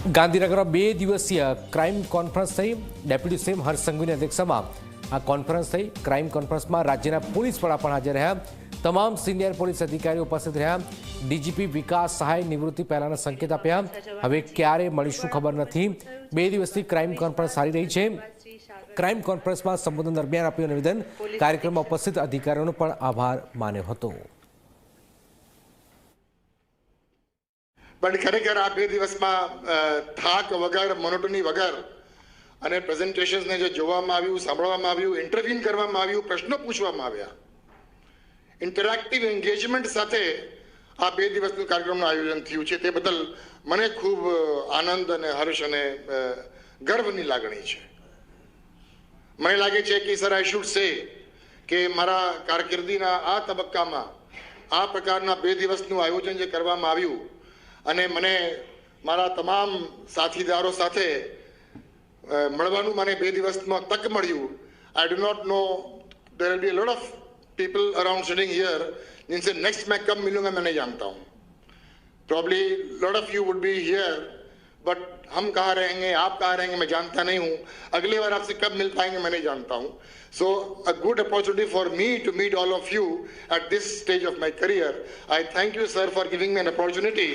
ગાંધીનગરમાં 2 દિવસીય crime conference થઈ। ડેપ્યુટી સીએમ હર્ષ સંઘવીની અધ્યક્ષતામાં આ કોન્ફરન્સ થઈ। ક્રાઇમ કોન્ફરન્સમાં રાજ્યના પોલીસ વડા પણ હાજર રહ્યા। તમામ સિનિયર પોલીસ અધિકારીઓ ઉપસ્થિત રહ્યા। ડીજીપી વિકાસ સહાય નિવૃત્તિ પહેલાના સંકેત આપ્યા। હવે ક્યારે મળીશું ખબર નથી। 2 દિવસથી ક્રાઇમ કોન્ફરન્સ ચાલી રહી છે। ક્રાઇમ કોન્ફરન્સમાં સંબોધન દરમિયાન આપ્યું નિવેદન। કાર્યક્રમમાં ઉપસ્થિત અધિકારીઓનો પણ આભાર માન્યો હતો। પણ ખરેખર આ 2 દિવસમાં થાક વગર, મોનોટોની વગર અને પ્રેઝન્ટેશન્સને જે જોવામાં આવ્યું, સાંભળવામાં આવ્યું, ઇન્ટરવ્યુ કરવામાં આવ્યું, પ્રશ્નો પૂછવામાં આવ્યા, ઇન્ટરેક્ટિવ એન્ગેજમેન્ટ સાથે આ 2 દિવસનું કાર્યક્રમનું આયોજન થયું છે, તે બદલ મને ખૂબ આનંદ અને હર્ષ અને ગર્વની લાગણી છે। મને લાગે છે કે સર આઈ શુડ સે કે મારા કારકિર્દીના આ તબક્કામાં આ પ્રકારના 2 દિવસનું આયોજન જે કરવામાં આવ્યું અને મને મારા તમામ સાથીદારો સાથે મળવાનું મને 2 દિવસમાં તક મળ્યું। I do not know there will be a lot of people around sitting here जिनसे नेक्स्ट मैं कब मिलूंगा मैं नहीं जानता हूँ। Probably lot of you would be here but हम कहाँ रहेंगे, आप कहाँ रहेंगे मैं जानता नहीं हूँ। अगली बार आपसे कब मिल पाएंगे मैं नहीं जानता हूँ। So a good opportunity for me to meet all of you at this stage of my career. I thank you sir for giving me an opportunity.